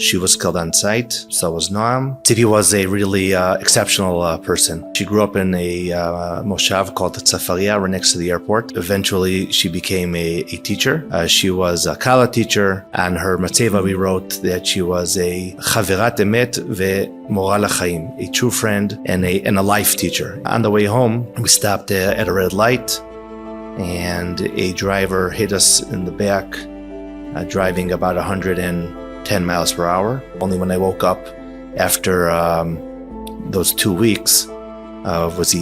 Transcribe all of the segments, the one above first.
She was killed on sight. So was Noam. Tzipi was a really exceptional person. She grew up in a moshav called Tzipi, right next to the airport. Eventually, she became a teacher. She was a kala teacher. On her matzeva, we wrote that she was a chaverat emet ve'mora l'chaim, a true friend and a life teacher. On the way home, we stopped at a red light, and a driver hit us in the back, driving about 110 miles per hour. Only when I woke up after those 2 weeks was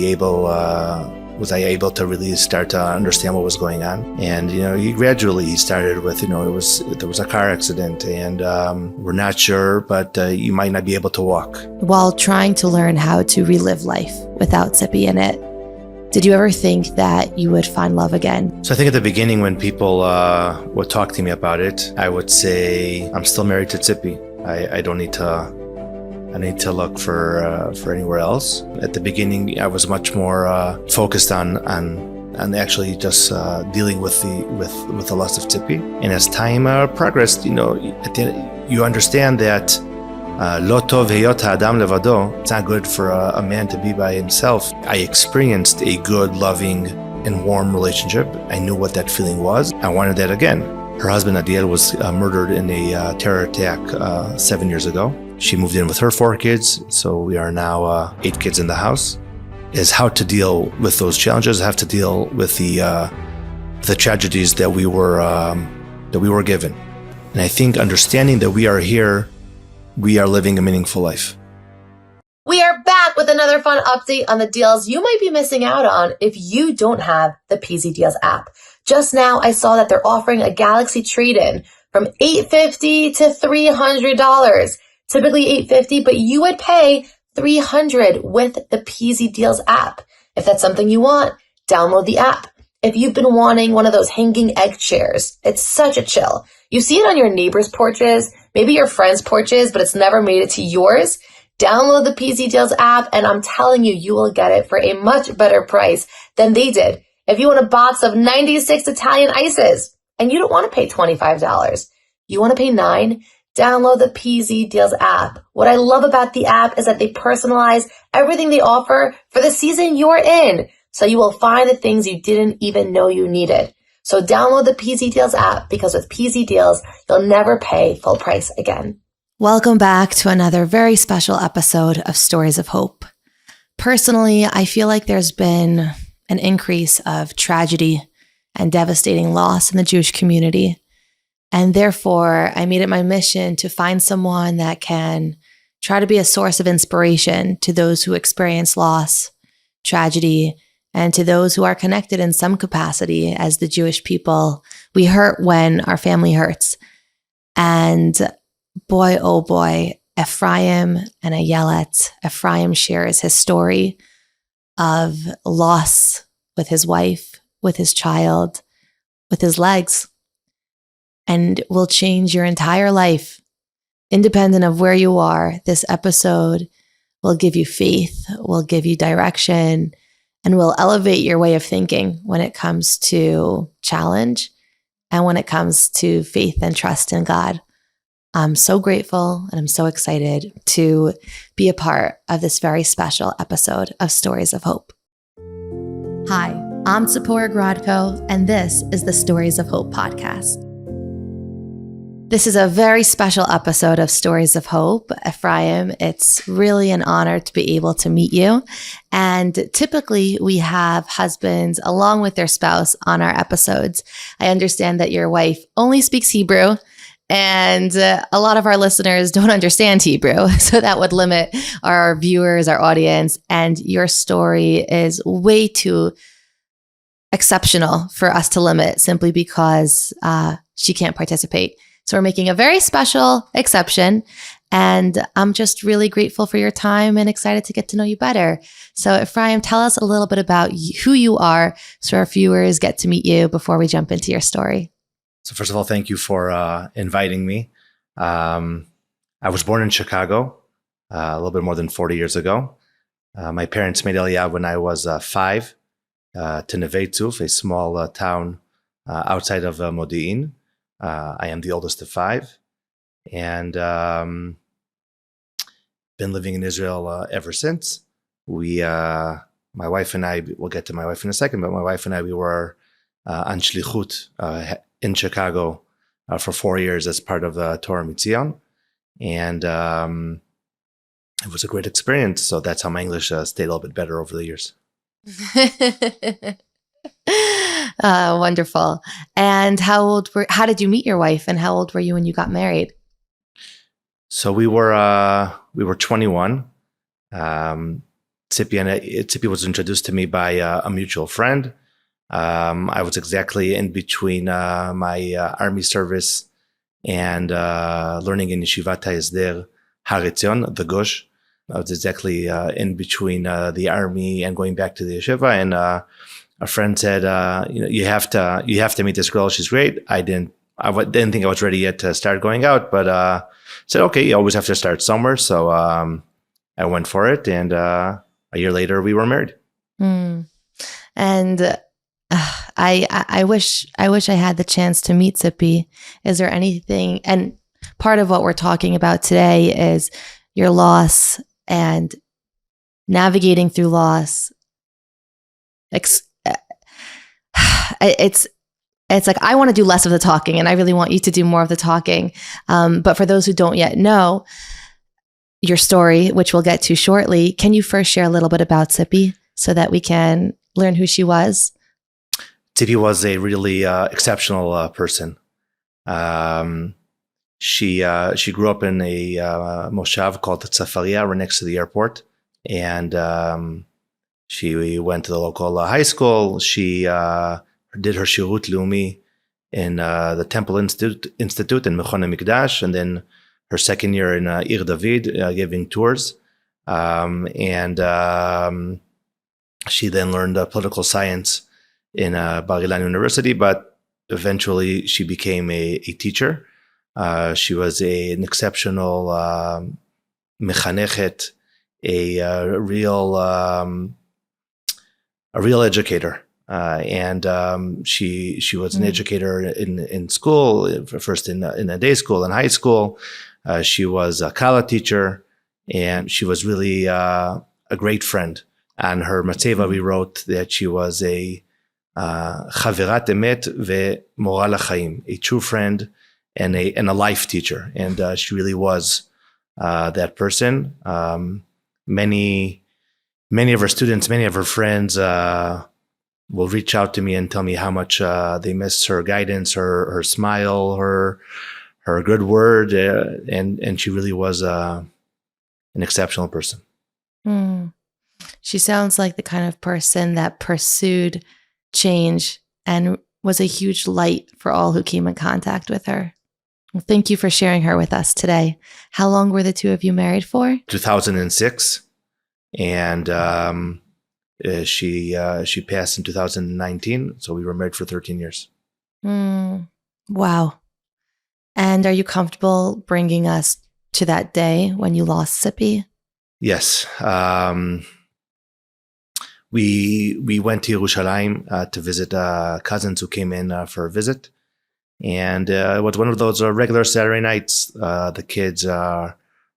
I able to really start to understand what was going on. And he started with there was a car accident, and we're not sure, but you might not be able to walk. While trying to learn how to relive life without Zippy in it, did you ever think that you would find love again? So I think at the beginning, when people would talk to me about it, I would say, I'm still married to Tzipi. I don't need to look for anywhere else. At the beginning, I was much more focused on actually just dealing with the loss of Tzipi. And as time progressed, you understand that lo tov heyot ha'adam levado. It's not good for a man to be by himself. I experienced a good, loving, and warm relationship. I knew what that feeling was. I wanted that again. Her husband, Adiel, was murdered in a terror attack 7 years ago. She moved in with her 4 kids, so we are now 8 kids in the house. Is how to deal with those challenges, how to deal with the tragedies that we were given. And I think understanding that we are here, we are living a meaningful life. We are back with another fun update on the deals you might be missing out on if you don't have the PZ Deals app. Just now, I saw that they're offering a Galaxy trade-in from $850 to $300. Typically $850, but you would pay $300 with the PZ Deals app. If that's something you want, download the app. If you've been wanting one of those hanging egg chairs, it's such a chill. You see it on your neighbors' porches, maybe your friends' porches, but it's never made it to yours. Download the PZ Deals app, and I'm telling you, you will get it for a much better price than they did. If you want a box of 96 Italian ices, and you don't want to pay $25, you want to pay $9, download the PZ Deals app. What I love about the app is that they personalize everything they offer for the season you're in, so you will find the things you didn't even know you needed. So download the PZ Deals app, because with PZ Deals, you'll never pay full price again. Welcome back to another very special episode of Stories of Hope. Personally, I feel like there's been an increase of tragedy and devastating loss in the Jewish community. And therefore, I made it my mission to find someone that can try to be a source of inspiration to those who experience loss, tragedy, and to those who are connected in some capacity as the Jewish people. We hurt when our family hurts. And boy, oh boy, Ephraim and Ayelet. Ephraim shares his story of loss with his wife, with his child, with his legs, and will change your entire life. Independent of where you are, this episode will give you faith, will give you direction, and will elevate your way of thinking when it comes to challenge and when it comes to faith and trust in God. I'm so grateful and I'm so excited to be a part of this very special episode of Stories of Hope. Hi, I'm Tzipora Grodko, and this is the Stories of Hope podcast. This is a very special episode of Stories of Hope. Ephraim, it's really an honor to be able to meet you. And typically we have husbands along with their spouse on our episodes. I understand that your wife only speaks Hebrew, and a lot of our listeners don't understand Hebrew. So that would limit our viewers, our audience. And your story is way too exceptional for us to limit simply because she can't participate. So we're making a very special exception, and I'm just really grateful for your time and excited to get to know you better. So Ephraim, tell us a little bit about who you are so our viewers get to meet you before we jump into your story. So first of all, thank you for inviting me. I was born in Chicago a little bit more than 40 years ago. My parents made Aliyah when I was 5 to Neve Tzuf, a small town outside of Modi'in. I am the oldest of 5. and been living in Israel ever since. My wife and I, we'll get to my wife in a second, but my wife and I, we were on shlichut in Chicago for 4 years as part of the Torah Mitzion. And it was a great experience. So that's how my English stayed a little bit better over the years. Wonderful. And how did you meet your wife, and how old were you when you got married? So we were 21. Tzipi was introduced to me by a mutual friend. I was exactly in between my army service and learning in Yeshivat HaEsder Har Etzion, the Gush. I was exactly in between the army and going back to the yeshiva. And a friend said, you have to meet this girl. She's great. I didn't think I was ready yet to start going out, but said, okay, you always have to start somewhere. So I went for it, and a year later we were married. And I wish I had the chance to meet Zippy. Is there anything? And part of what we're talking about today is your loss and navigating through loss. It's like I want to do less of the talking, and I really want you to do more of the talking. But for those who don't yet know your story, which we'll get to shortly, can you first share a little bit about Zippy so that we can learn who she was? Tzipi was a really exceptional person. She grew up in a moshav called Tzafaria, right next to the airport, and she went to the local high school. She did her shirut leumi in the Temple Institute in Mechon Mikdash, and then her second year in Ir David, giving tours. She then learned political science in Bar Ilan University, but eventually she became a teacher. She was an exceptional mechanechet, a real educator. She was an educator in school, first in a day school and high school. She was a Kala teacher, and she was really a great friend. On her matzeva, we wrote that she was a chaverat emet ve'mora l'chaim, a true friend and a life teacher. And she really was that person. Many of her students, many of her friends will reach out to me and tell me how much they miss her guidance, her smile, her good word, and she really was an exceptional person. She sounds like the kind of person that pursued change and was a huge light for all who came in contact with her. Well, thank you for sharing her with us today. How long were the two of you married for? 2006, and she passed in 2019, so we were married for 13 years. Wow. And are you comfortable bringing us to that day when you lost Zippy? Yes. We went to Yerushalayim to visit cousins who came in for a visit. And it was one of those regular Saturday nights. The kids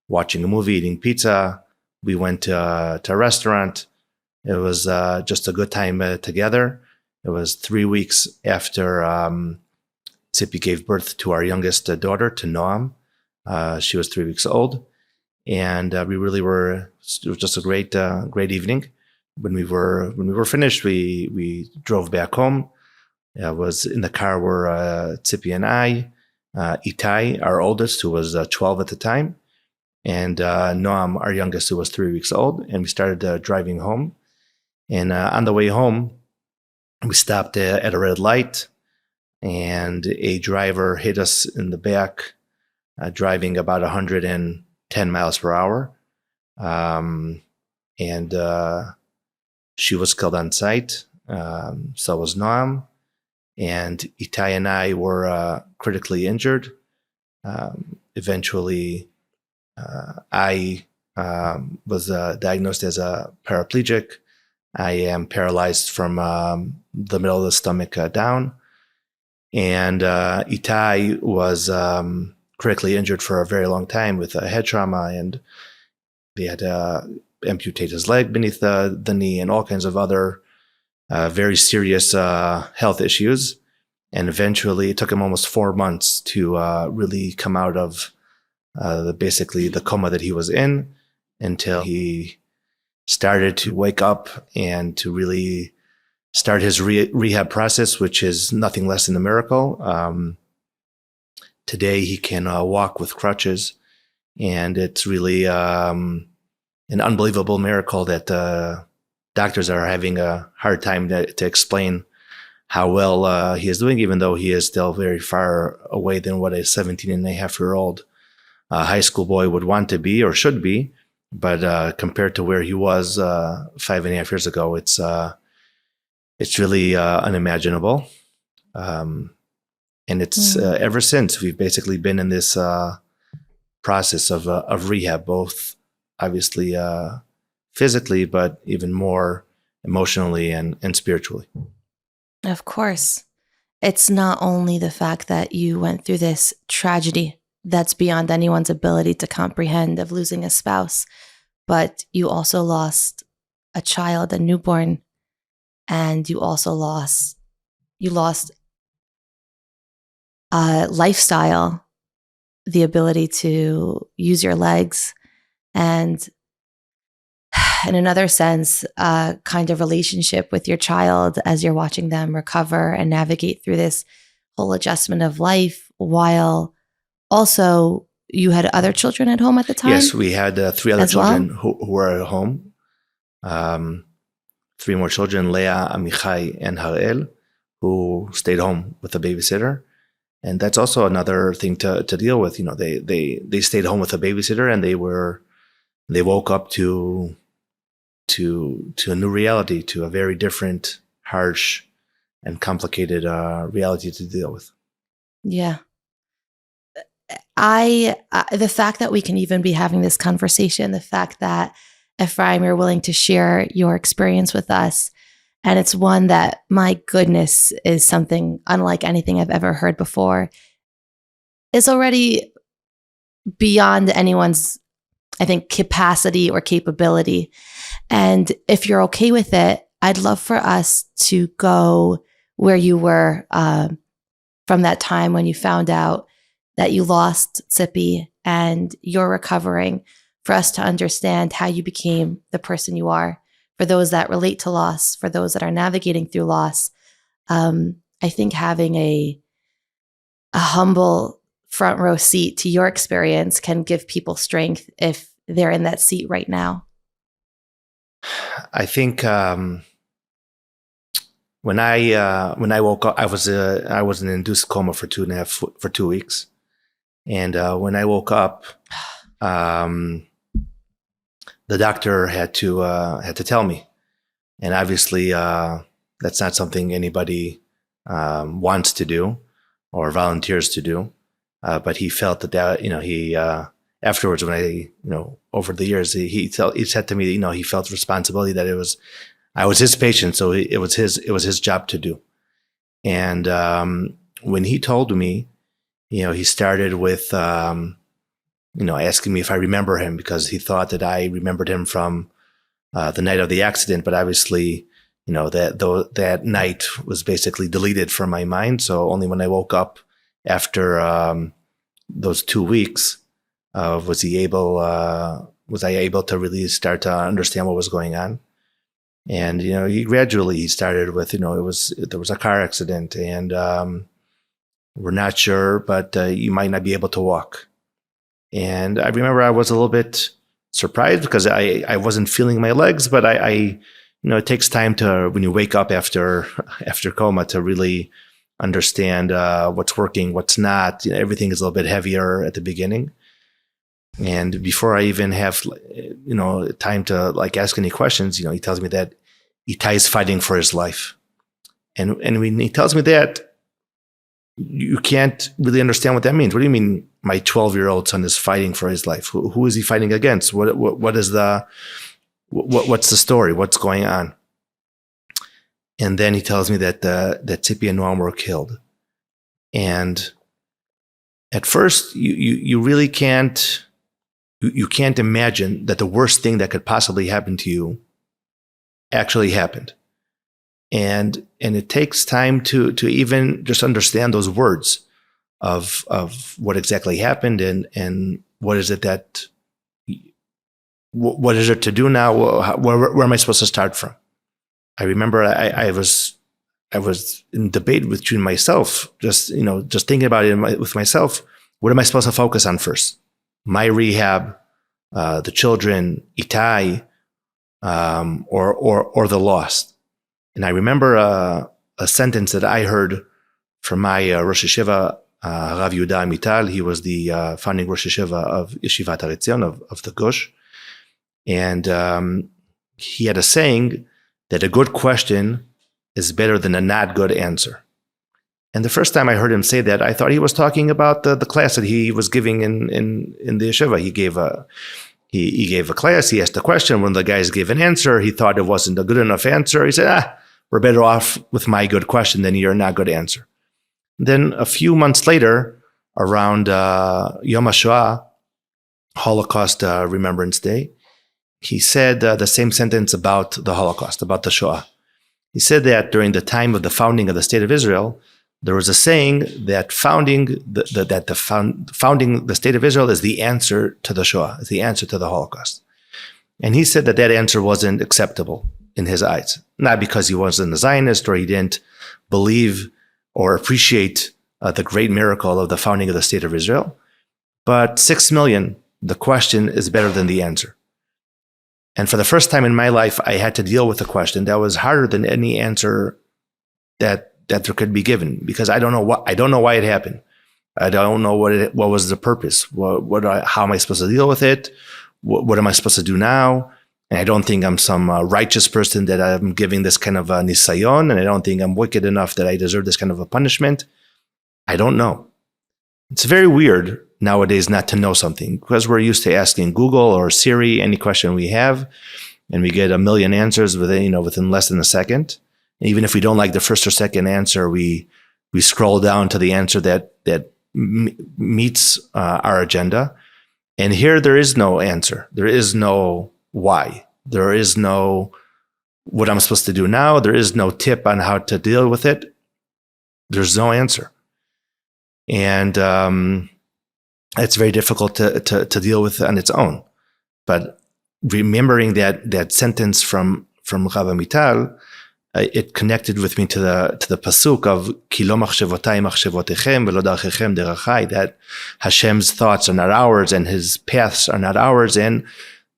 watching a movie, eating pizza. We went to a restaurant. It was just a good time together. It was 3 weeks after Tzipi gave birth to our youngest daughter, to Noam. She was 3 weeks old. And we really were, it was just a great evening. When we were finished, we drove back home. I was in the car were Tzipi and I, Itai, our oldest, who was 12 at the time, and Noam, our youngest, who was 3 weeks old. And we started driving home. And on the way home, we stopped at a red light, and a driver hit us in the back, driving about 110 miles per hour. And she was killed on sight. So was Noam. And Itai and I were critically injured. Eventually, I was diagnosed as a paraplegic. I am paralyzed from the middle of the stomach down. And Itai was critically injured for a very long time with a head trauma, and they had to amputate his leg beneath the knee and all kinds of other very serious health issues. And eventually it took him almost 4 months to really come out of basically the coma that he was in, until he started to wake up and to really start his rehab process, which is nothing less than a miracle. Today he can walk with crutches, and it's really an unbelievable miracle that doctors are having a hard time to explain how well he is doing, even though he is still very far away than what a 17-and-a-half-year-old high school boy would want to be or should be. But compared to where he was 5.5 years ago, it's really unimaginable. And it's ever since we've basically been in this process of rehab, both obviously physically, but even more emotionally and spiritually. Of course. It's not only the fact that you went through this tragedy that's beyond anyone's ability to comprehend of losing a spouse, but you also lost a child, a newborn, and you also lost a lifestyle, the ability to use your legs, and in another sense, a kind of relationship with your child as you're watching them recover and navigate through this whole adjustment of life, while also you had other children at home at the time? Yes, we had 3 other children who were at home. 3 more children, Leah, Amichai, and Harel, who stayed home with a babysitter. And that's also another thing to deal with. You know, they stayed home with a babysitter, and they woke up to a new reality, to a very different, harsh, and complicated reality to deal with. Yeah. The fact that we can even be having this conversation, the fact that, Ephraim, you're willing to share your experience with us, and it's one that, my goodness, is something unlike anything I've ever heard before, is already beyond anyone's, I think, capacity or capability. And if you're okay with it, I'd love for us to go where you were from that time when you found out that you lost Zippy and you're recovering, for us to understand how you became the person you are, for those that relate to loss, for those that are navigating through loss. I think having a humble front row seat to your experience can give people strength if they're in that seat right now. I think when I woke up, I was in an induced coma for 2 weeks, and when I woke up, the doctor had to tell me, and obviously that's not something anybody wants to do or volunteers to do. But he felt that he afterwards, when I over the years, he said to me, he felt responsibility that I was his patient, so it was his job to do. And when he told me, he started with asking me if I remember him, because he thought that I remembered him from the night of the accident. But obviously, that night was basically deleted from my mind. So only when I woke up after those 2 weeks was I able to really start to understand what was going on. And he started with there was a car accident, and we're not sure, but you might not be able to walk. And I remember I was a little bit surprised because I wasn't feeling my legs, but it takes time when you wake up after coma to really understand what's working, what's not. Everything is a little bit heavier at the beginning. And before I even have, time to ask any questions, he tells me that Itai is fighting for his life. And when he tells me that, you can't really understand what that means. What do you mean my 12-year-old son is fighting for his life? Who is he fighting against? What is what's the story? What's going on? And then he tells me that Tzipi and Noam were killed. And at first you really can't imagine that the worst thing that could possibly happen to you actually happened. And it takes time to even just understand those words of what exactly happened and what is it to do now? Where am I supposed to start from? I remember I was in debate between myself, just thinking about it with myself. What am I supposed to focus on first? My rehab, the children, Itai, or the lost. And I remember a sentence that I heard from my Rosh Yeshiva, Rav Yehuda Amital. He was the founding Rosh Yeshiva of Yeshivat Har Etzion of the Gush. And he had a saying that a good question is better than a not good answer. And the first time I heard him say that, I thought he was talking about the class that he was giving in the yeshiva. He gave a class, he asked a question. When the guys gave an answer, he thought it wasn't a good enough answer. He said, we're better off with my good question than your not good answer. Then a few months later, around Yom HaShoah, Holocaust Remembrance Day, he said the same sentence about the Holocaust, about the Shoah. He said that during the time of the founding of the State of Israel, there was a saying that founding the State of Israel is the answer to the Shoah, is the answer to the Holocaust. And he said that answer wasn't acceptable in his eyes, not because he wasn't a Zionist or he didn't believe or appreciate the great miracle of the founding of the State of Israel, but 6 million, the question is better than the answer. And for the first time in my life, I had to deal with a question that was harder than any answer that there could be given, because I don't know why it happened. I don't know what was the purpose. How am I supposed to deal with it? What am I supposed to do now? And I don't think I'm some righteous person that I'm giving this kind of a nisayon, and I don't think I'm wicked enough that I deserve this kind of a punishment. I don't know. It's very weird nowadays not to know something, because we're used to asking Google or Siri any question we have, and we get a million answers within less than a second. And even if we don't like the first or second answer, we scroll down to the answer that meets our agenda. And here there is no answer. There is no why. There is no what I'm supposed to do now. There is no tip on how to deal with it. There's no answer. And it's very difficult to deal with on its own. But remembering that sentence from Rav Amital, it connected with me to the pasuk of Ki lo machshavotay machshavotechem velo darchechem derachai, that Hashem's thoughts are not ours and His paths are not ours, and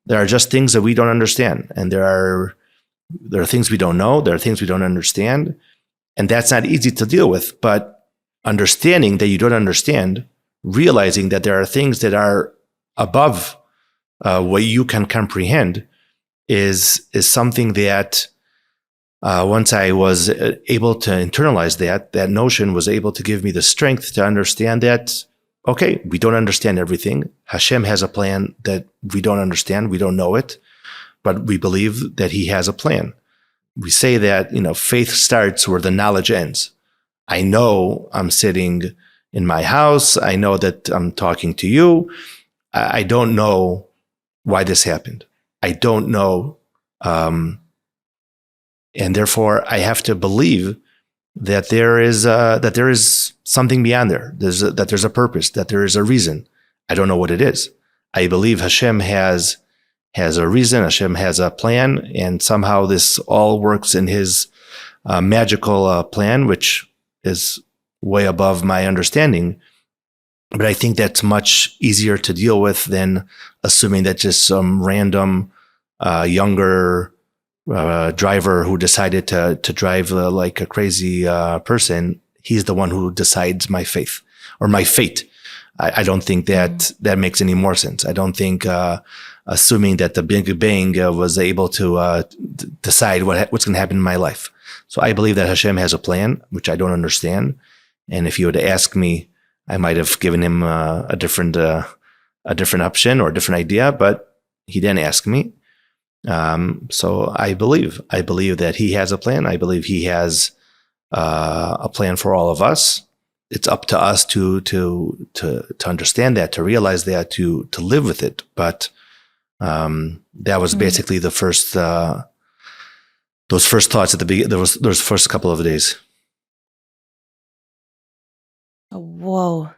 there are just things that we don't understand, and there are things we don't know, there are things we don't understand, and that's not easy to deal with. But understanding that you don't understand, realizing that there are things that are above what you can comprehend, is something that once I was able to internalize that notion was able to give me the strength to understand that, okay, we don't understand everything. Hashem has a plan that we don't understand. We don't know it, but we believe that He has a plan. We say that, faith starts where the knowledge ends. I know I'm sitting in my house. I know that I'm talking to you. I don't know why this happened. I don't know. And therefore, I have to believe that there is something beyond there. That there's a purpose. That there is a reason. I don't know what it is. I believe Hashem has a reason. Hashem has a plan, and somehow this all works in His magical plan, which is way above my understanding. But I think that's much easier to deal with than assuming that just some random younger driver who decided to drive like a crazy person, he's the one who decides my faith or my fate. I don't think that makes any more sense. I don't think assuming that the Big Bang was able to decide what's going to happen in my life. So I believe that Hashem has a plan, which I don't understand. And if you were to ask me, I might have given him a different option or a different idea, but he didn't ask me. So I believe that He has a plan. I believe He has a plan for all of us. it's up to us to understand that, to realize that, to live with it. But that was basically the first those first thoughts at the beginning. Those first couple of days. Whoa.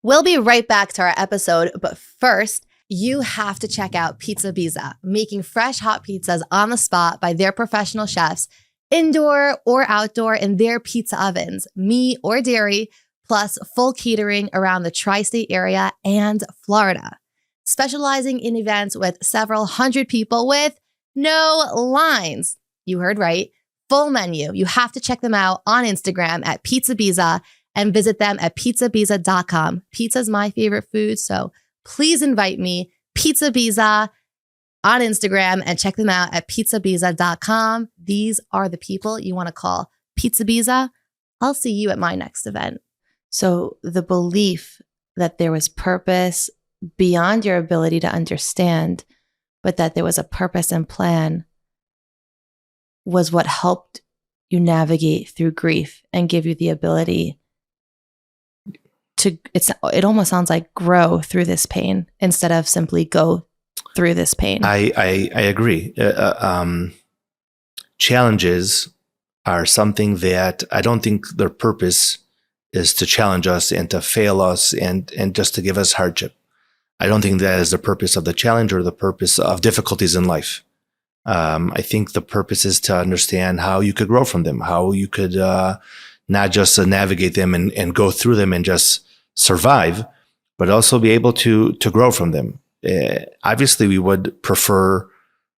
We'll be right back to our episode, but first, you have to check out Pizza Pizza, making fresh hot pizzas on the spot by their professional chefs, indoor or outdoor in their pizza ovens, meat or dairy, plus full catering around the tri-state area and Florida. Specializing in events with several hundred people with no lines. You heard right. Full menu. You have to check them out on Instagram at Pizza Pizza and visit them at pizzapizza.com. Pizza's my favorite food, so please invite me, Pizza Pizza, on Instagram, and check them out at pizzapizza.com. These are the people you want to call. Pizza Pizza, I'll see you at my next event. So the belief that there was purpose beyond your ability to understand, but that there was a purpose and plan was what helped you navigate through grief and give you the ability to, it almost sounds like grow through this pain instead of simply go through this pain. I agree. Challenges are something that I don't think their purpose is to challenge us and to fail us and just to give us hardship. I don't think that is the purpose of the challenge or the purpose of difficulties in life. I think the purpose is to understand how you could grow from them, how you could not just navigate them and go through them and just survive, but also be able to grow from them. Obviously, we would prefer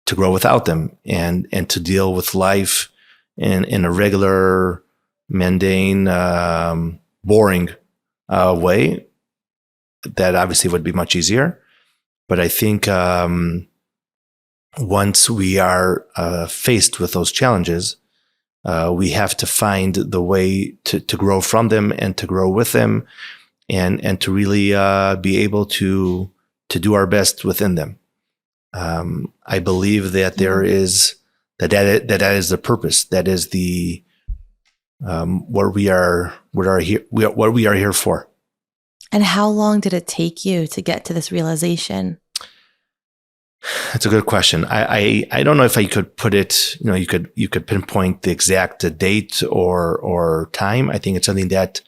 to grow without them and to deal with life in a regular, mundane, boring way. That obviously would be much easier. But I think once we are faced with those challenges, we have to find the way to grow from them and to grow with them and to really be able to do our best within them. I believe that there is that is the purpose. That is the what we are here for. And how long did it take you to get to this realization? That's a good question. I don't know if I could put it, you could pinpoint the exact date or time. I think it's something that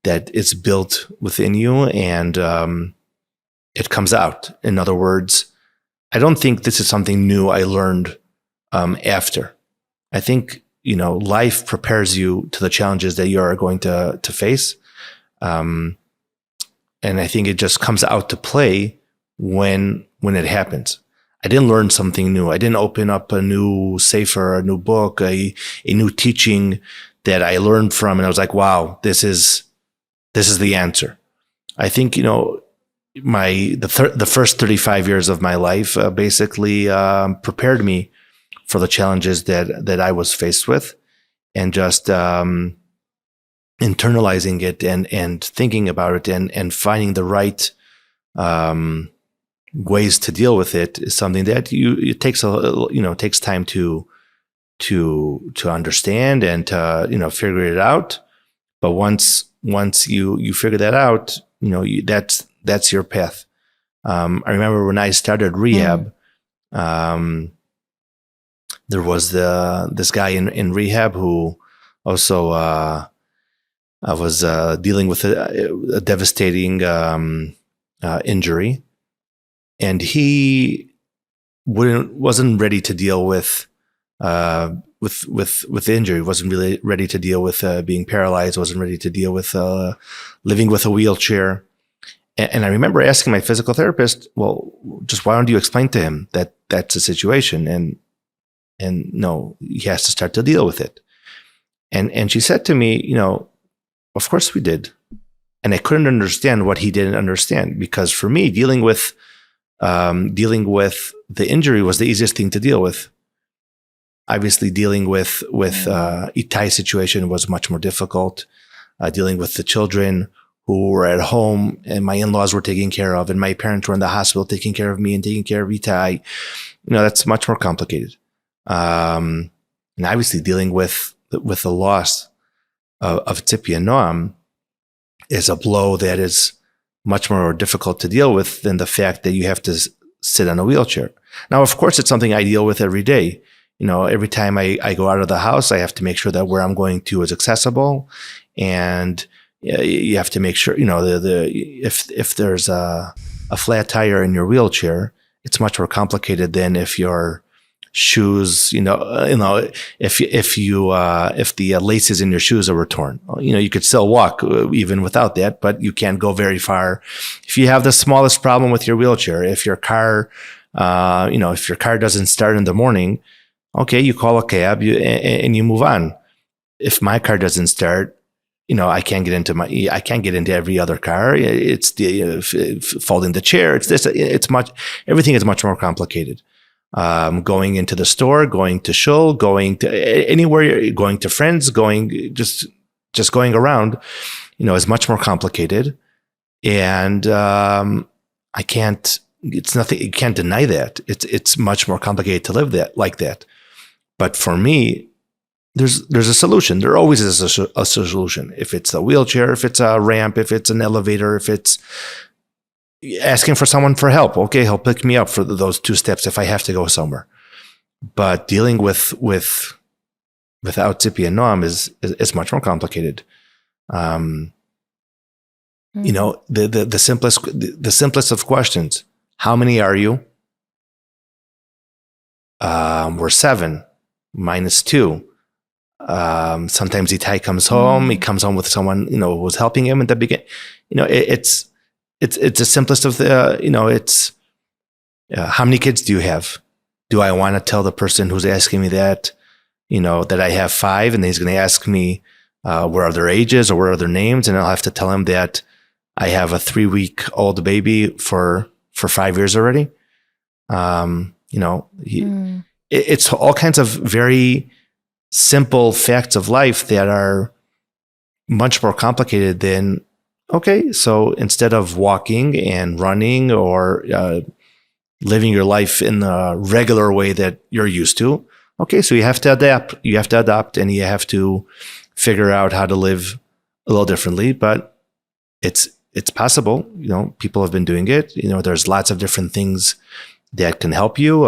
is built within you and it comes out. In other words, I don't think this is something new I learned after. I think, life prepares you to the challenges that you are going to face. And I think it just comes out to play when it happens. I didn't learn something new. I didn't open up a new sefer, a new book, a new teaching that I learned from, and I was like, "Wow, this is the answer." I think the first 35 years of my life basically prepared me for the challenges that I was faced with, and just internalizing it and thinking about it and finding the right ways to deal with it is something that it takes time to understand and to figure it out. But once you figure that out, that's your path. I remember when I started rehab, there was this guy in rehab who also was dealing with a devastating injury, and he wasn't ready to deal with injury. Wasn't really ready to deal with being paralyzed. Wasn't ready to deal with living with a wheelchair. And I remember asking my physical therapist, "Well, just why don't you explain to him that that's the situation?" And no, he has to start to deal with it. And she said to me, "Of course we did." And I couldn't understand what he didn't understand, because for me, dealing with the injury was the easiest thing to deal with. Obviously, dealing with Itai's situation was much more difficult. Dealing with the children who were at home and my in-laws were taking care of, and my parents were in the hospital taking care of me and taking care of Itai, that's much more complicated. And obviously, dealing with the loss of Tzipi and Noam, is a blow that is much more difficult to deal with than the fact that you have to sit on a wheelchair. Now, of course, it's something I deal with every day. Every time I go out of the house, I have to make sure that where I'm going to is accessible, and you have to make sure, if there's a flat tire in your wheelchair, it's much more complicated than if your shoes, if the laces in your shoes are torn, you could still walk even without that, but you can't go very far. If you have the smallest problem with your wheelchair, if your car doesn't start in the morning, okay, you call a cab and you move on. If my car doesn't start, I can't get into every other car. It's the folding the chair. It's this. Everything is much more complicated. Going into the store, going to shul, going to anywhere, going to friends, just going around, is much more complicated. And I can't. It's nothing. You can't deny that. It's much more complicated to live like that. But for me, there's a solution. There always is a solution. If it's a wheelchair, if it's a ramp, if it's an elevator, if it's asking for someone for help. Okay, he'll pick me up for those 2 steps if I have to go somewhere. But dealing without Zippy and Noam is much more complicated. The simplest of questions. How many are you? We're 7 minus 2. Sometimes Itai comes home. He comes home with someone who was helping him at the beginning. It's the simplest of the. It's how many kids do you have? Do I want to tell the person who's asking me that that I have 5, and he's going to ask me what are their ages or what are their names, and I'll have to tell him that I have a 3-week-old baby for 5 years already. It's all kinds of very simple facts of life that are much more complicated than, okay, so instead of walking and running or living your life in the regular way that you're used to, okay, so you have to adapt. You have to adapt, and you have to figure out how to live a little differently. But it's possible. People have been doing it. There's lots of different things that can help you.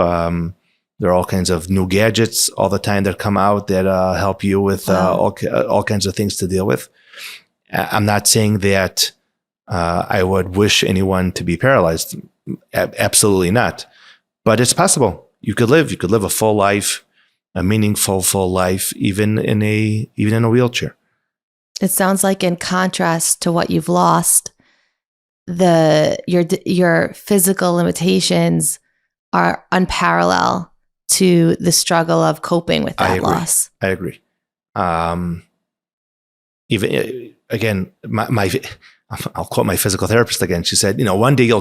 There are all kinds of new gadgets all the time that come out that help you with all kinds of things to deal with. I'm not saying that I would wish anyone to be paralyzed. Absolutely not. But it's possible. You could live a full life, a meaningful full life, even in a wheelchair. It sounds like, in contrast to what you've lost, your physical limitations are unparalleled to the struggle of coping with that loss. I agree. Even again, I'll quote my physical therapist again. She said, one day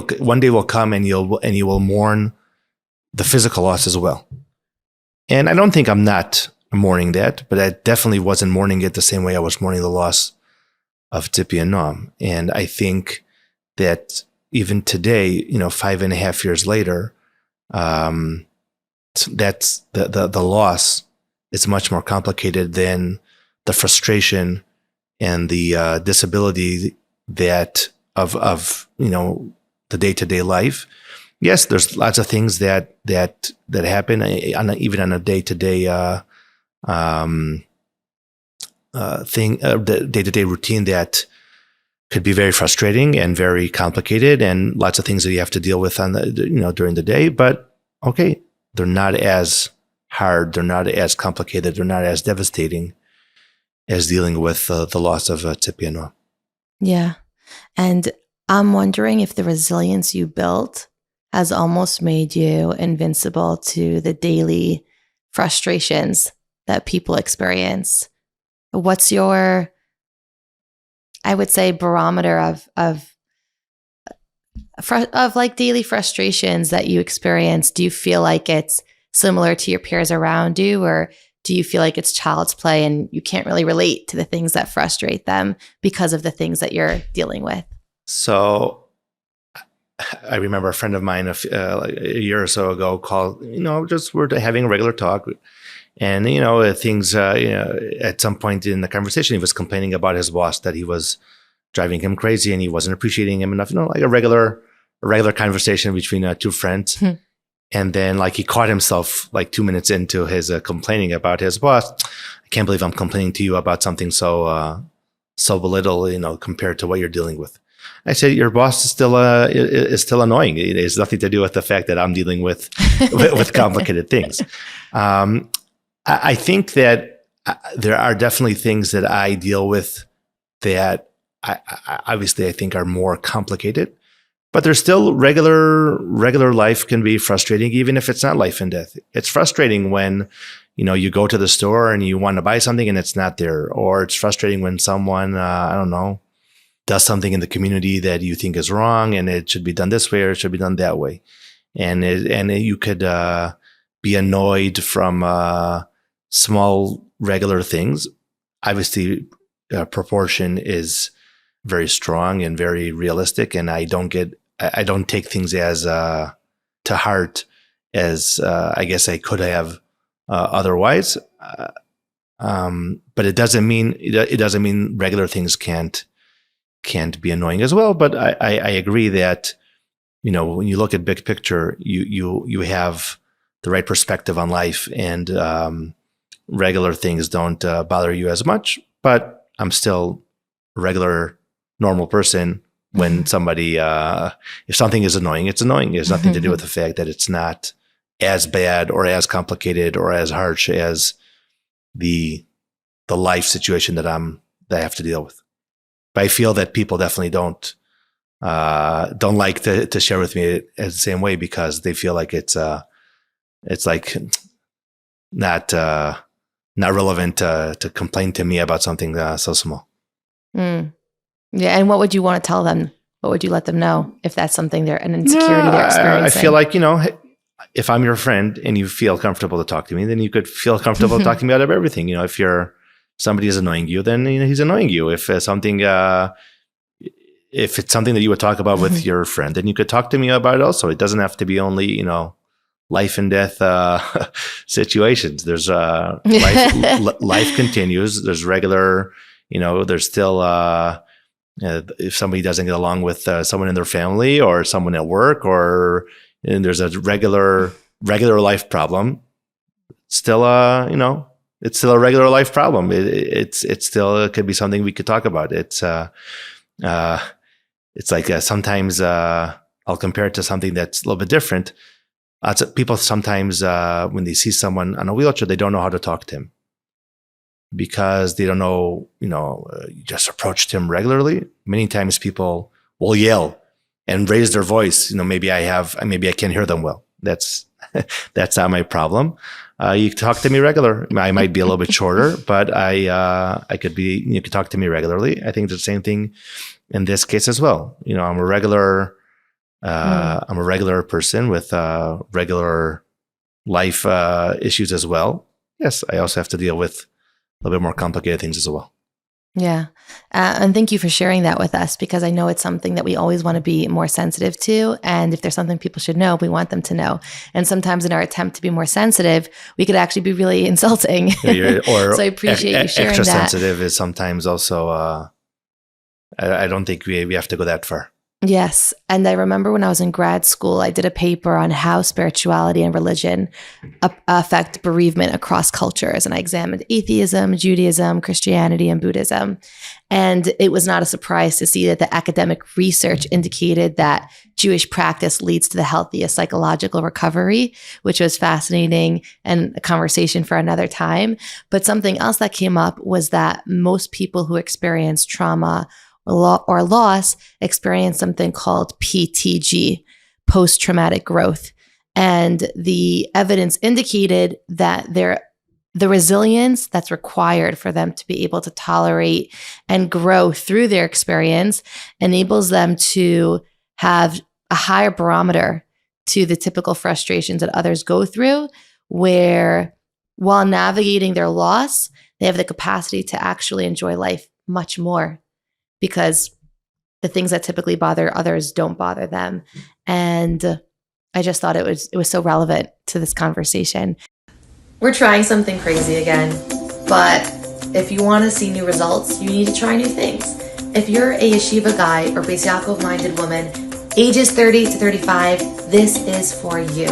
will come and you will mourn the physical loss as well. And I don't think I'm not mourning that, but I definitely wasn't mourning it the same way I was mourning the loss of Tzipi and Noam. And I think that even today, 5.5 years later, that's the loss is much more complicated than the frustration and the disability that of the day-to-day life. Yes, there's lots of things that happen even on a day-to-day the day-to-day routine that could be very frustrating and very complicated, and lots of things that you have to deal with during the day. But okay, they're not as hard, they're not as complicated, they're not as devastating as dealing with the loss of Tzipi and Noam. Yeah. And I'm wondering if the resilience you built has almost made you invincible to the daily frustrations that people experience. What's your, I would say, barometer of like daily frustrations that you experience? Do you feel like it's similar to your peers around you, or do you feel like it's child's play and you can't really relate to the things that frustrate them because of the things that you're dealing with? So I remember a friend of mine a year or so ago called, just we're having a regular talk. And, things, at some point in the conversation, he was complaining about his boss, that he was driving him crazy and he wasn't appreciating him enough, like a regular conversation between two friends. And then like he caught himself like 2 minutes into his complaining about his boss. I can't believe I'm complaining to you about something so little, compared to what you're dealing with. I said, your boss is still annoying. It has nothing to do with the fact that I'm dealing with complicated things. I think that there are definitely things that I deal with that obviously I think are more complicated. But there's still regular life can be frustrating, even if it's not life and death. It's frustrating when, you go to the store and you want to buy something and it's not there. Or it's frustrating when someone, does something in the community that you think is wrong and it should be done this way or it should be done that way. And you could be annoyed from small, regular things. Obviously, proportion is very strong and very realistic, and I don't take things as to heart as I guess I could have otherwise. But it doesn't mean regular things can't be annoying as well. But I agree that when you look at big picture, you have the right perspective on life, and regular things don't bother you as much. But I'm still a regular, normal person. When somebody, if something is annoying, it's annoying. It has nothing to do with the fact that it's not as bad or as complicated or as harsh as the life situation that I have to deal with. But I feel that people definitely don't like to share with me the same way, because they feel like it's like not relevant to complain to me about something so small. Mm. Yeah, and what would you want to tell them? What would you let them know if that's something an insecurity they're experiencing? I feel like, if I'm your friend and you feel comfortable to talk to me, then you could feel comfortable talking to me about everything. If somebody is annoying you, then he's annoying you. If it's something that you would talk about with your friend, then you could talk to me about it also. It doesn't have to be only, life and death situations. There's life continues. There's regular, there's still if somebody doesn't get along with someone in their family or someone at work, and there's a regular life problem, still it's still a regular life problem. It could be something we could talk about. It's like sometimes I'll compare it to something that's a little bit different. People sometimes when they see someone on a wheelchair, they don't know how to talk to him, because they don't know, you just approached him regularly. Many times people will yell and raise their voice. Maybe I can't hear them well. That's not my problem. You talk to me regular. I might be a little bit shorter, but you could talk to me regularly. I think it's the same thing in this case as well. I'm a regular person with regular life issues as well. Yes, I also have to deal with a little bit more complicated things as well. Yeah. And thank you for sharing that with us, because I know it's something that we always want to be more sensitive to. And if there's something people should know, we want them to know. And sometimes in our attempt to be more sensitive, we could actually be really insulting. So I appreciate you sharing extra that. Sensitive is sometimes also, I don't think we have to go that far. Yes. And I remember when I was in grad school, I did a paper on how spirituality and religion affect bereavement across cultures. And I examined atheism, Judaism, Christianity, and Buddhism. And it was not a surprise to see that the academic research indicated that Jewish practice leads to the healthiest psychological recovery, which was fascinating and a conversation for another time. But something else that came up was that most people who experience trauma or loss experience something called PTG, post-traumatic growth. And the evidence indicated that the resilience that's required for them to be able to tolerate and grow through their experience enables them to have a higher barometer to the typical frustrations that others go through, where while navigating their loss, they have the capacity to actually enjoy life much more, because the things that typically bother others don't bother them. And I just thought it was so relevant to this conversation. We're trying something crazy again, but if you want to see new results, you need to try new things. If you're a yeshiva guy or Beis Yaakov-minded woman, ages 30 to 35, this is for you.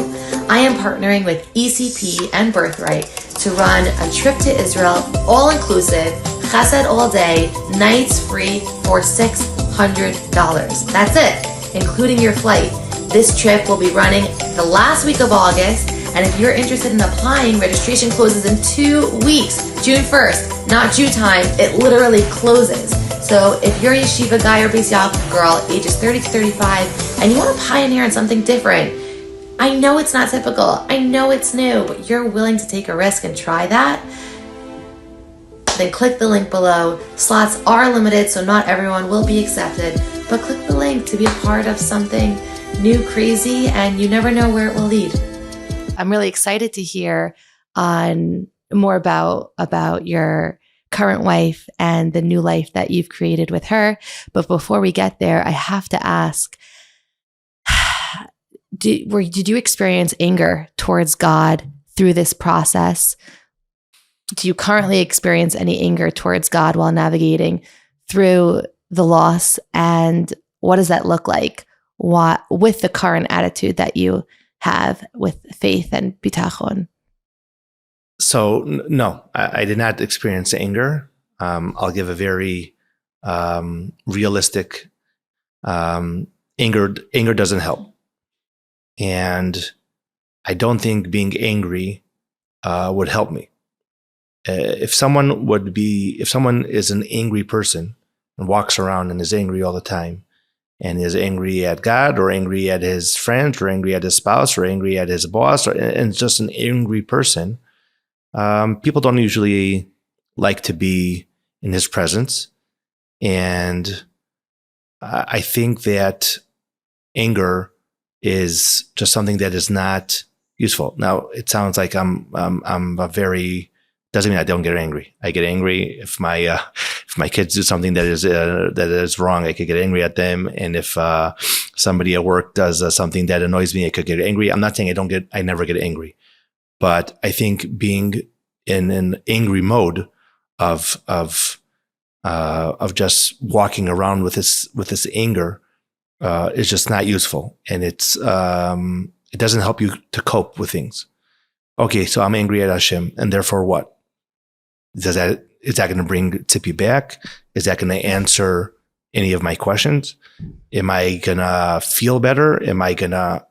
I am partnering with ECP and Birthright to run a trip to Israel, all-inclusive, chesed all day, nights free for $600. That's it, including your flight. This trip will be running the last week of August, and if you're interested in applying, registration closes in 2 weeks, June 1st, not June time, it literally closes. So if you're a yeshiva guy or Beis Yaakov girl, ages 30 to 35, and you want to pioneer in something different, I know it's not typical, I know it's new, but you're willing to take a risk and try that, then click the link below. Slots are limited, so not everyone will be accepted, but click the link to be a part of something new, crazy, and you never know where it will lead. I'm really excited to hear on more about your current wife and the new life that you've created with her. But before we get there, I have to ask, did you experience anger towards God through this process? Do you currently experience any anger towards God while navigating through the loss? And what does that look like with the current attitude that you have with faith and bitachon? So no, I did not experience anger. I'll give a very realistic anger doesn't help. And I don't think being angry would help me. If someone is an angry person and walks around and is angry all the time and is angry at God or angry at his friends or angry at his spouse or angry at his boss and just an angry person, people don't usually like to be in his presence. And I think that anger is just something that is not useful. Now, it sounds like I'm a very, doesn't mean I don't get angry. I get angry if my kids do something that is wrong. I could get angry at them, and if somebody at work does something that annoys me, I could get angry. I'm not saying I never get angry, but I think being in an angry mode of just walking around with this anger is just not useful, and it doesn't help you to cope with things. Okay, so I'm angry at Hashem, and therefore what? Is that going to bring Tzipi back? Is that going to answer any of my questions? Am I going to feel better? Am I going to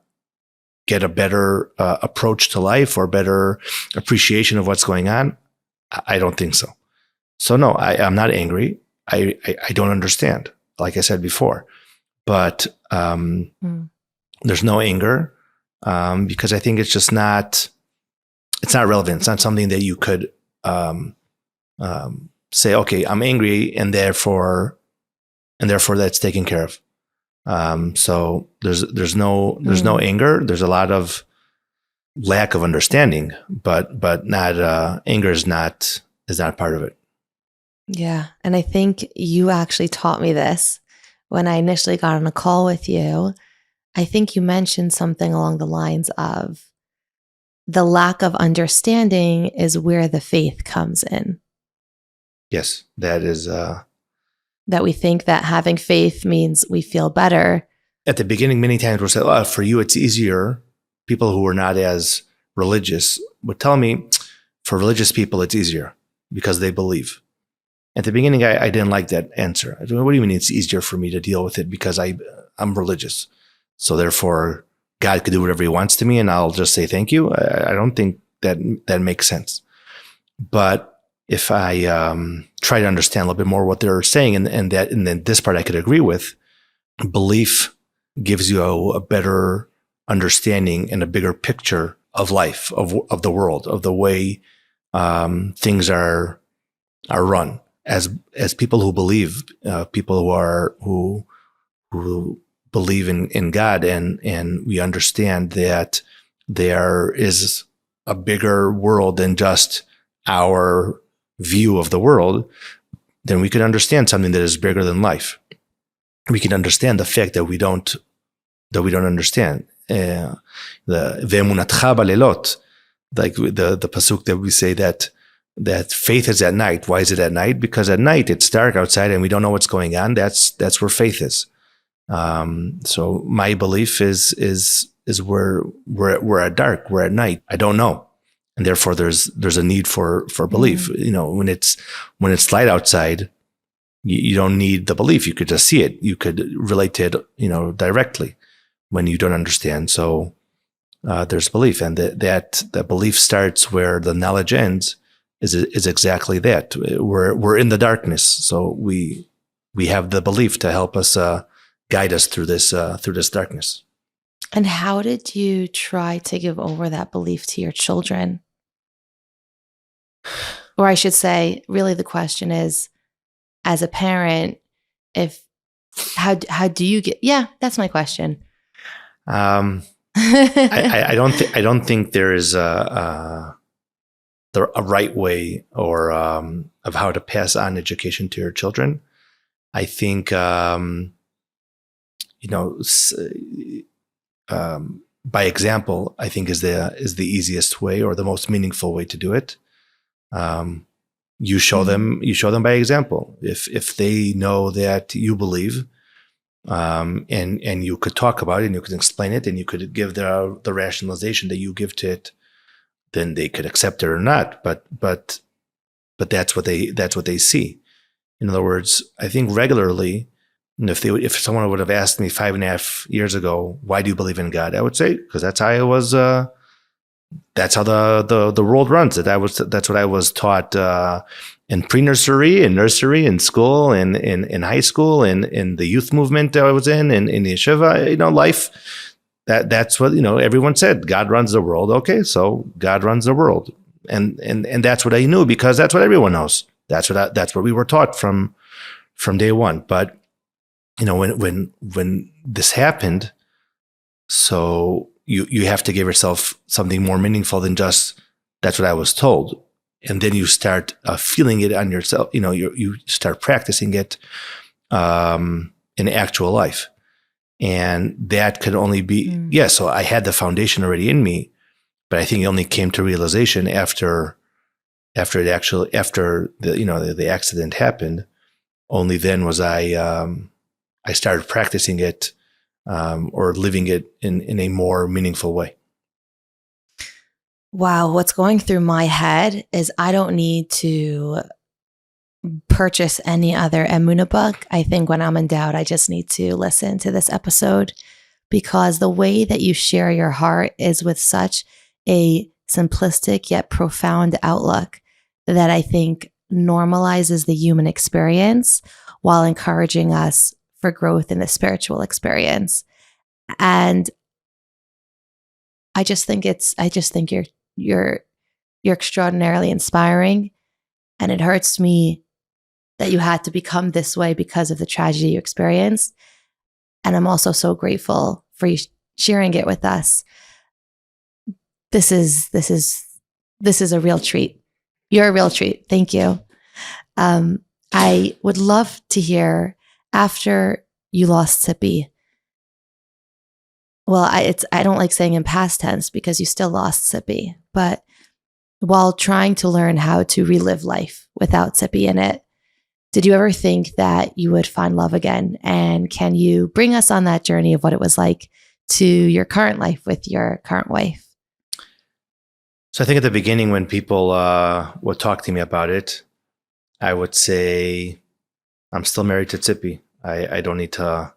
get a better approach to life or better appreciation of what's going on? I don't think so. So no, I'm not angry. I don't understand, like I said before. But there's no anger because I think it's just not relevant. It's not something that you could say, okay, I'm angry, and therefore that's taken care of. So there's no anger. There's a lot of lack of understanding, but not anger is not part of it. Yeah, and I think you actually taught me this when I initially got on a call with you. I think you mentioned something along the lines of the lack of understanding is where the faith comes in. Yes, that is. That we think that having faith means we feel better. At the beginning, many times we'll say, oh, for you, it's easier. People who are not as religious would tell me, for religious people, it's easier because they believe. At the beginning, I didn't like that answer. I don't know, what do you mean it's easier for me to deal with it because I'm religious? So therefore, God could do whatever he wants to me and I'll just say thank you. I don't think that makes sense. But if I try to understand a little bit more what they're saying, and then this part I could agree with, belief gives you a better understanding and a bigger picture of life, of the world, of the way things are run. As people who believe, people who believe in God, and we understand that there is a bigger world than just our view of the world, then we can understand something that is bigger than life. We can understand the fact that we don't understand. The ve'emunatcha balelot, like the pasuk that we say that that faith is at night. Why is it at night? Because at night it's dark outside and we don't know what's going on. That's where faith is. So my belief is we're at dark, we're at night. I don't know, and therefore there's a need for belief. When it's light outside, you don't need the belief. You could just see it. You could relate to it, directly when you don't understand. So there's belief, and that belief starts where the knowledge ends. Is exactly that. We're in the darkness, so we have the belief to help us guide us through this darkness. And how did you try to give over that belief to your children? Or I should say, really, the question is, as a parent, how do you get? Yeah, that's my question. I don't think there is a right way or of how to pass on education to your children. I think by example, I think is the easiest way or the most meaningful way to do it. You show them by example. If they know that you believe, and you could talk about it and you could explain it and you could give the rationalization that you give to it, then they could accept it or not. But that's what they see. In other words, I think regularly, if someone would have asked me 5.5 years ago, why do you believe in God? I would say, because that's how I was. That's how the world runs. That's what I was taught in pre-nursery, in nursery, in school, in high school, in the youth movement I was in the yeshiva. Life. That's what everyone said. God runs the world. Okay, so God runs the world, and that's what I knew because that's what everyone knows. That's what we were taught from day one. But when this happened, so you have to give yourself something more meaningful than just that's what I was told, and then you start feeling it on yourself. You start practicing it in actual life. And that could only be, so I had the foundation already in me, but I think it only came to realization after the accident happened. Only then was I started practicing it or living it in a more meaningful way. Wow. What's going through my head is I don't need to purchase any other Emunah book. I think when I'm in doubt, I just need to listen to this episode because the way that you share your heart is with such a simplistic yet profound outlook that I think normalizes the human experience while encouraging us for growth in the spiritual experience. And I just think you're extraordinarily inspiring, and it hurts me that you had to become this way because of the tragedy you experienced. And I'm also so grateful for you sharing it with us. This is a real treat. You're a real treat. Thank you. I would love to hear after you lost Zippy. Well, I don't like saying in past tense because you still lost Zippy, but while trying to learn how to relive life without Zippy in it, did you ever think that you would find love again? And can you bring us on that journey of what it was like to your current life with your current wife? So I think at the beginning when people would talk to me about it, I would say, I'm still married to Tzipi. I don't need to.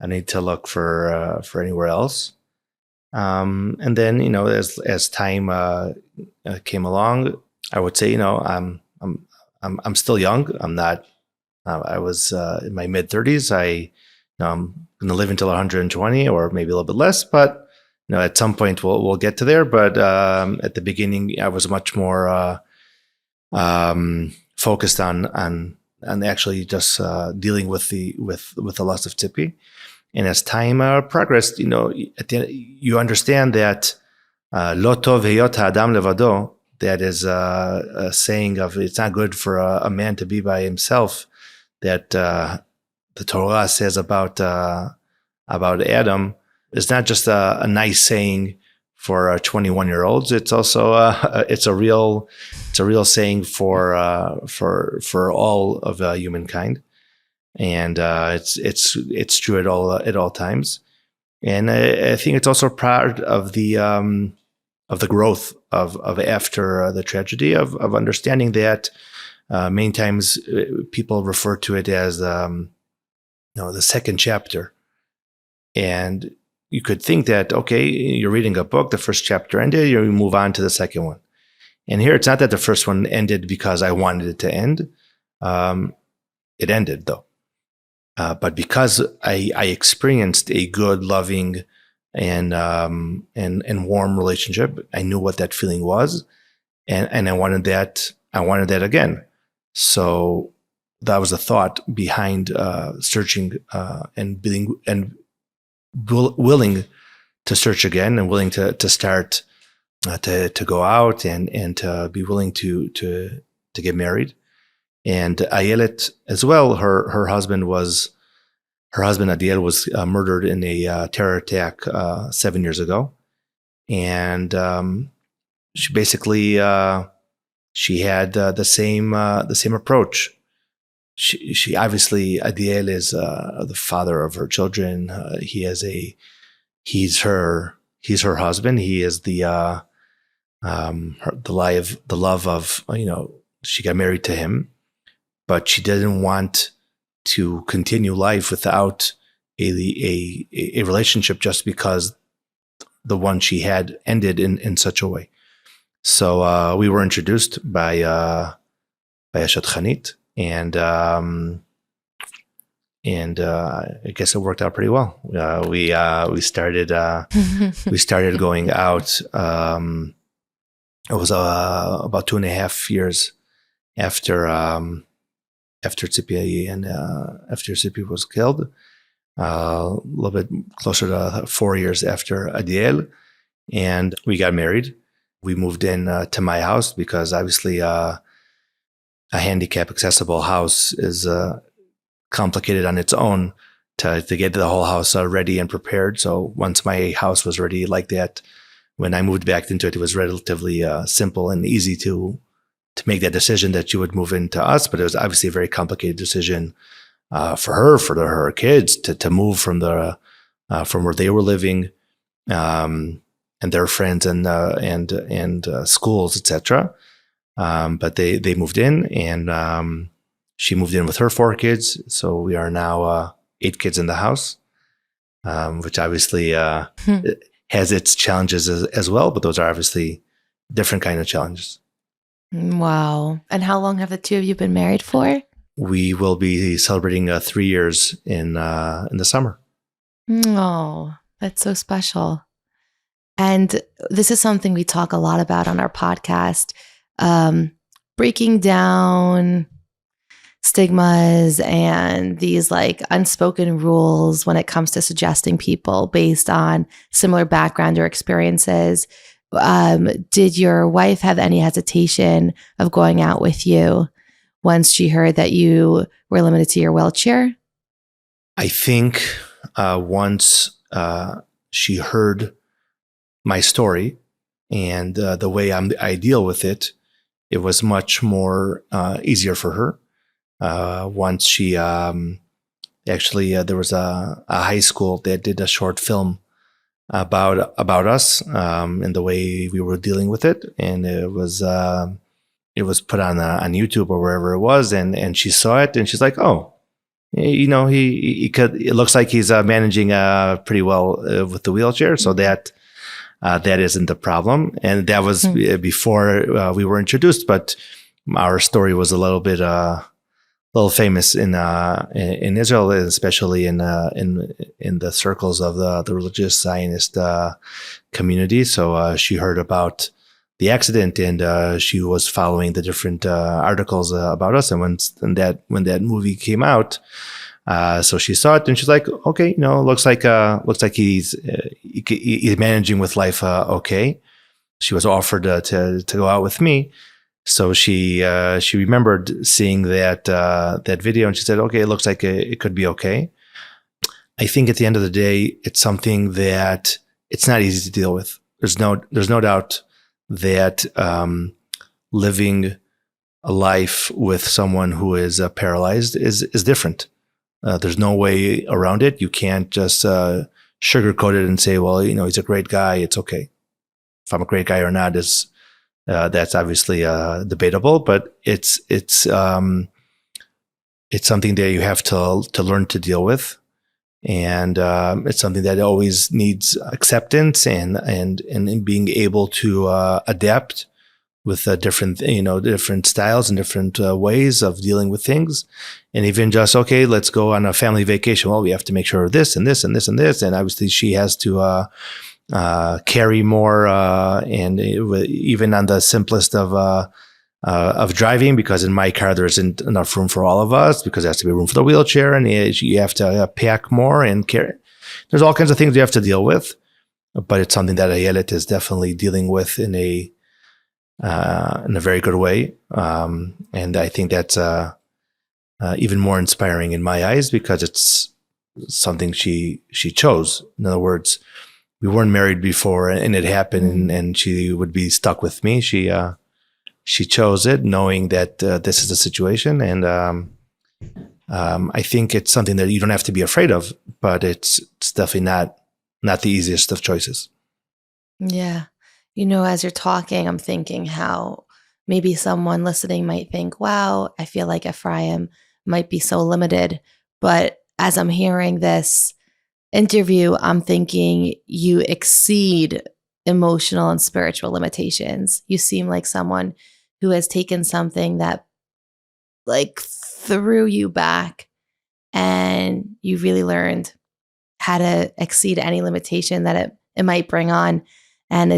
I need to look for anywhere else. And then as time came along, I would say I'm still young. I'm not. I was in my mid 30s. I'm going to live until 120 or maybe a little bit less. But at some point we'll get to there. But at the beginning, I was much more focused on actually just dealing with the loss of Tzipi. And as time progressed, at the end, you understand that lo tov heyot ha'adam levado. That is a saying of it's not good for a man to be by himself. That the Torah says about Adam. It's not just a nice saying for 21-year-olds. It's also it's a real saying for all of humankind, and it's true at all times. And I think it's also part of the growth of after the tragedy of understanding that many times people refer to it as the second chapter, and you could think that, okay, you're reading a book, the first chapter ended, you move on to the second one. And here it's not that the first one ended because I wanted it to end. It ended though. But because I experienced a good, loving, and warm relationship, I knew what that feeling was, and I wanted that. I wanted that again. So that was the thought behind searching and being willing to search again, and willing to start to go out and to be willing to get married. And Ayelet as well, her husband Adiel was murdered in a terror attack 7 years ago, and she basically she had the same approach. She obviously, Adiel is the father of her children. He's her husband. He is the love of, she got married to him, but she didn't want to continue life without a relationship just because the one she had ended in such a way. So we were introduced by a shadchanit, and I guess it worked out pretty well. We started going out. It was about 2.5 years after Tzipi and after Zippy was killed. A little bit closer to 4 years after Adiel, and we got married. We moved in to my house because obviously a handicap accessible house is complicated on its own to get the whole house ready and prepared. So once my house was ready like that, when I moved back into it, it was relatively simple and easy to make that decision that you would move into us. But it was obviously a very complicated decision for her, for her kids to move from where they were living, and their friends and schools, etc. But they moved in, and she moved in with her 4 kids. So we are now 8 kids in the house, which obviously has its challenges as well. But those are obviously different kind of challenges. Wow. And how long have the two of you been married for? We will be celebrating 3 years in the summer. Oh, that's so special. And this is something we talk a lot about on our podcast, breaking down stigmas and these like unspoken rules when it comes to suggesting people based on similar background or experiences. Did your wife have any hesitation of going out with you once she heard that you were limited to your wheelchair? I think once she heard my story and the way I deal with it, it was much more easier for her. Once she actually, there was a high school that did a short film about us and the way we were dealing with it, and it was put on YouTube or wherever it was, and she saw it and she's like, oh, he could. It looks like he's managing pretty well with the wheelchair, so that isn't the problem. And that was before we were introduced, but our story was a little famous in Israel, especially in the circles of the religious Zionist community. So she heard about the accident, and she was following the different articles about us. And when that movie came out, so she saw it and she's like, okay, looks like he's managing with life okay. She was offered to go out with me. So she remembered seeing that video, and she said, okay, it looks like it could be okay. I think at the end of the day, it's something that it's not easy to deal with. there's no doubt that living a life with someone who is paralyzed is different. There's no way around it. You can't just sugarcoat it and say, well, he's a great guy. It's okay. If I'm a great guy or not is that's obviously debatable, but it's something that you have to learn to deal with, and it's something that always needs acceptance and being able to adapt with different styles and different ways of dealing with things. And even just, okay, let's go on a family vacation. Well, we have to make sure of this and this and this and this. And obviously she has to carry more, and even on the simplest of driving, because in my car there isn't enough room for all of us, because there has to be room for the wheelchair, and you have to pack more and carry. There's all kinds of things you have to deal with, but it's something that Ayelet is definitely dealing with in a very good way, and I think that's even more inspiring in my eyes, because it's something she chose. In other words, we weren't married before, and it happened, and she would be stuck with me. She chose it, knowing that this is the situation, and I think it's something that you don't have to be afraid of, but it's definitely not the easiest of choices. Yeah. As you're talking, I'm thinking how maybe someone listening might think, wow, I feel like Ephraim might be so limited. But as I'm hearing this interview, I'm thinking you exceed emotional and spiritual limitations. You seem like someone who has taken something that threw you back, and you really learned how to exceed any limitation that it might bring on. And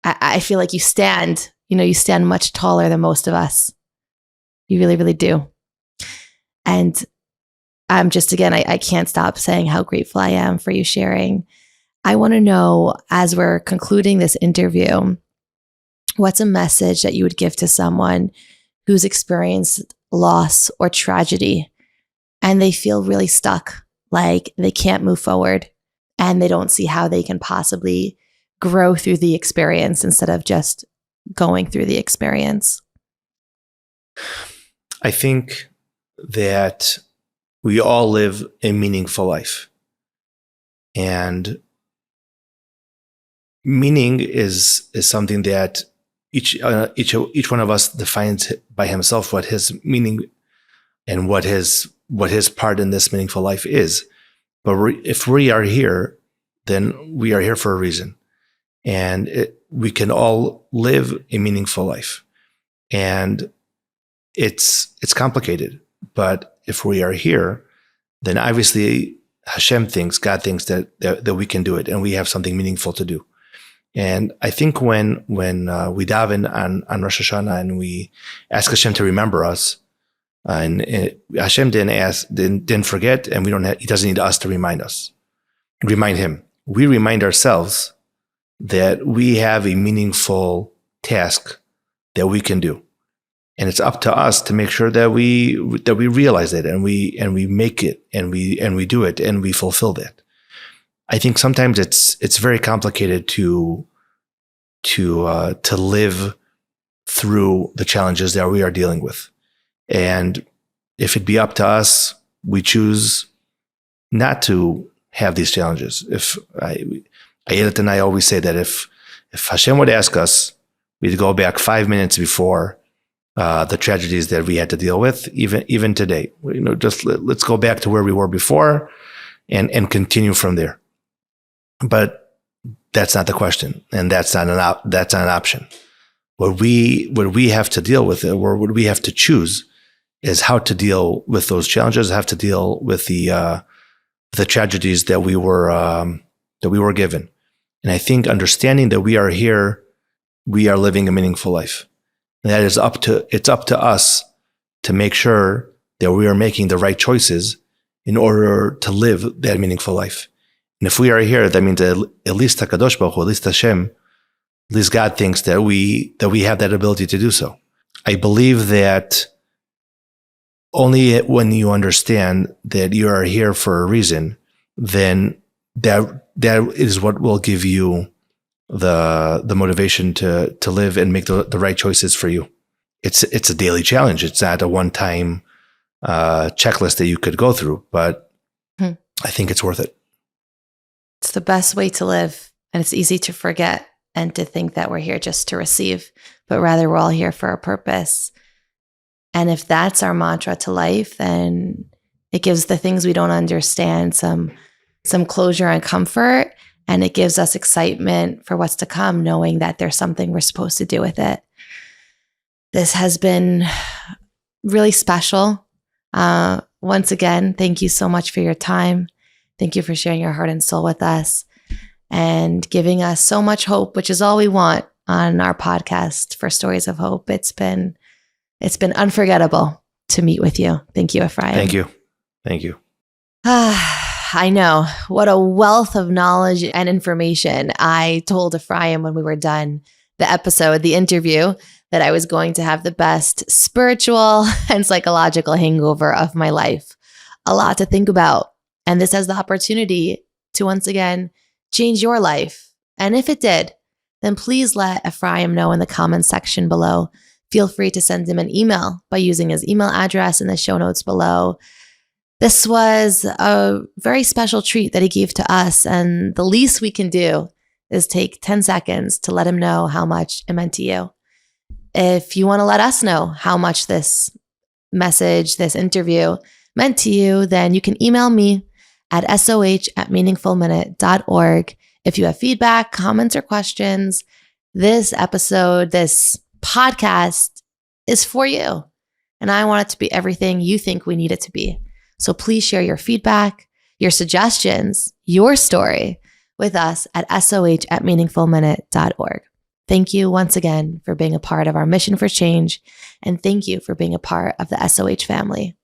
I feel like you stand much taller than most of us. You really, really do. And I'm just, again, I can't stop saying how grateful I am for you sharing. I want to know, as we're concluding this interview, what's a message that you would give to someone who's experienced loss or tragedy and they feel really stuck, like they can't move forward and they don't see how they can possibly grow through the experience instead of just going through the experience? I think that we all live a meaningful life, and meaning is something that each one of us defines by himself what his meaning and what his part in this meaningful life is. But if we are here, then we are here for a reason. And we can all live a meaningful life, and it's complicated. But if we are here, then obviously God thinks that we can do it, and we have something meaningful to do. And I think when we daven on Rosh Hashanah and we ask Hashem to remember us, and Hashem didn't forget, and He doesn't need us to remind Him. We remind ourselves that we have a meaningful task that we can do, and it's up to us to make sure that we realize it, and we make it, and we do it, and we fulfill that. I think sometimes it's very complicated to live through the challenges that we are dealing with, and if it be up to us, we choose not to have these challenges. Ayelet and I always say that if Hashem would ask us, we'd go back 5 minutes before the tragedies that we had to deal with, even today. Just let's go back to where we were before and continue from there. But that's not the question, and that's not an option. What we have to deal with, or what we have to choose, is how to deal with those challenges, how to deal with the tragedies that we were given. And I think understanding that we are here, we are living a meaningful life. And that is up to us to make sure that we are making the right choices in order to live that meaningful life. And if we are here, that means that at least HaKadosh Baruch Hu, at least Hashem, at least God thinks that we have that ability to do so. I believe that only when you understand that you are here for a reason, then that is what will give you the motivation to live and make the right choices for you. It's a daily challenge. It's not a one-time checklist that you could go through, but I think it's worth it. It's the best way to live, and it's easy to forget and to think that we're here just to receive, but rather we're all here for a purpose. And if that's our mantra to life, then it gives the things we don't understand some closure and comfort, and it gives us excitement for what's to come, knowing that there's something we're supposed to do with it. This has been really special. Once again, thank you so much for your time. Thank you for sharing your heart and soul with us and giving us so much hope, which is all we want on our podcast for Stories of Hope. It's been unforgettable to meet with you. Thank you, Ephraim. Thank you. Thank you. I know. What a wealth of knowledge and information. I told Ephraim when we were done the episode, the interview, that I was going to have the best spiritual and psychological hangover of my life. A lot to think about. And this has the opportunity to once again change your life. And if it did, then please let Ephraim know in the comments section below. Feel free to send him an email by using his email address in the show notes below. This was a very special treat that he gave to us. And the least we can do is take 10 seconds to let him know how much it meant to you. If you want to let us know how much this message, this interview meant to you, then you can email me at soh@meaningfulminute.org. If you have feedback, comments, or questions, this episode, this podcast is for you. And I want it to be everything you think we need it to be. So please share your feedback, your suggestions, your story with us at soh@meaningfulminute.org. Thank you once again for being a part of our mission for change. And thank you for being a part of the SOH family.